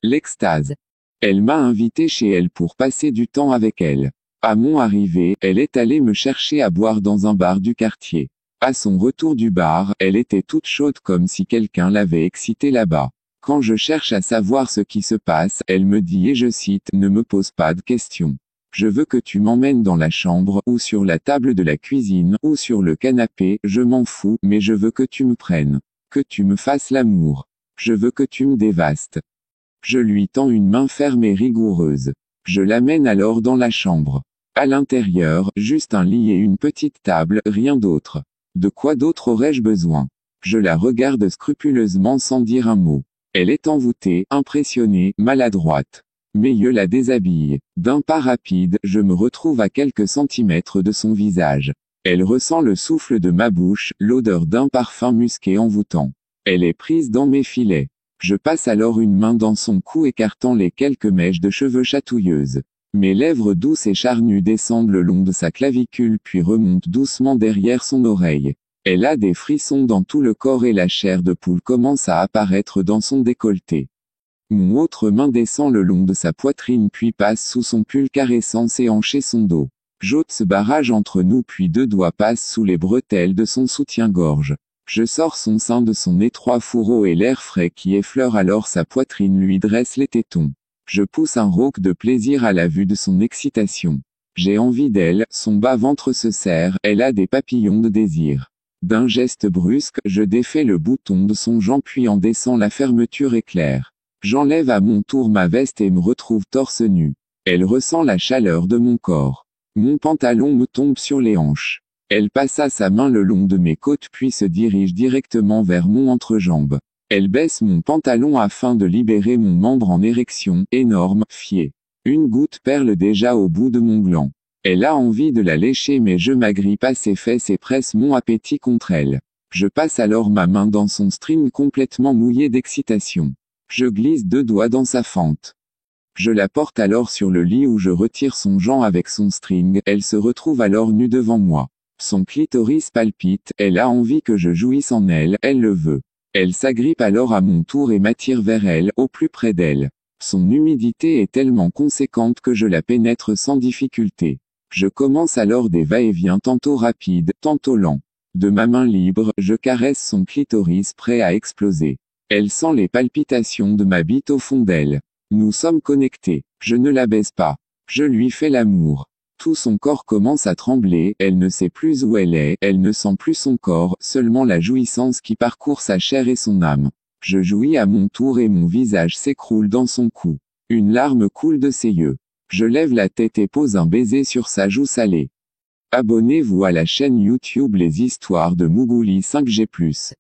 L'extase. Elle m'a invité chez elle pour passer du temps avec elle. À mon arrivée, elle est allée me chercher à boire dans un bar du quartier. À son retour du bar, elle était toute chaude comme si quelqu'un l'avait excitée là-bas. Quand je cherche à savoir ce qui se passe, elle me dit et je cite, « Ne me pose pas de questions. Je veux que tu m'emmènes dans la chambre, ou sur la table de la cuisine, ou sur le canapé, je m'en fous, mais je veux que tu me prennes. Que tu me fasses l'amour. Je veux que tu me dévastes. » Je lui tends une main ferme et rigoureuse. Je l'amène alors dans la chambre. À l'intérieur, juste un lit et une petite table, rien d'autre. De quoi d'autre aurais-je besoin? Je la regarde scrupuleusement sans dire un mot. Elle est envoûtée, impressionnée, maladroite. Mes yeux la déshabillent. D'un pas rapide, je me retrouve à quelques centimètres de son visage. Elle ressent le souffle de ma bouche, l'odeur d'un parfum musqué envoûtant. Elle est prise dans mes filets. Je passe alors une main dans son cou écartant les quelques mèches de cheveux chatouilleuses. Mes lèvres douces et charnues descendent le long de sa clavicule puis remontent doucement derrière son oreille. Elle a des frissons dans tout le corps et la chair de poule commence à apparaître dans son décolleté. Mon autre main descend le long de sa poitrine puis passe sous son pull caressant ses hanches et son dos. J'ôte ce barrage entre nous puis deux doigts passent sous les bretelles de son soutien-gorge. Je sors son sein de son étroit fourreau et l'air frais qui effleure alors sa poitrine lui dresse les tétons. Je pousse un rauque de plaisir à la vue de son excitation. J'ai envie d'elle, son bas-ventre se serre, elle a des papillons de désir. D'un geste brusque, je défais le bouton de son jambe puis en descends la fermeture éclair. J'enlève à mon tour ma veste et me retrouve torse nu. Elle ressent la chaleur de mon corps. Mon pantalon me tombe sur les hanches. Elle passa sa main le long de mes côtes puis se dirige directement vers mon entrejambe. Elle baisse mon pantalon afin de libérer mon membre en érection, énorme, fier. Une goutte perle déjà au bout de mon gland. Elle a envie de la lécher mais je m'agrippe à ses fesses et presse mon appétit contre elle. Je passe alors ma main dans son string complètement mouillé d'excitation. Je glisse deux doigts dans sa fente. Je la porte alors sur le lit où je retire son gland avec son string, elle se retrouve alors nue devant moi. Son clitoris palpite, elle a envie que je jouisse en elle, elle le veut. Elle s'agrippe alors à mon tour et m'attire vers elle, au plus près d'elle. Son humidité est tellement conséquente que je la pénètre sans difficulté. Je commence alors des va-et-vient tantôt rapides, tantôt lents. De ma main libre, je caresse son clitoris prêt à exploser. Elle sent les palpitations de ma bite au fond d'elle. Nous sommes connectés. Je ne la baise pas. Je lui fais l'amour. Tout son corps commence à trembler, elle ne sait plus où elle ne sent plus son corps, seulement la jouissance qui parcourt sa chair et son âme. Je jouis à mon tour et mon visage s'écroule dans son cou. Une larme coule de ses yeux. Je lève la tête et pose un baiser sur sa joue salée. Abonnez-vous à la chaîne YouTube Les Histoires de Mougouli 5G+.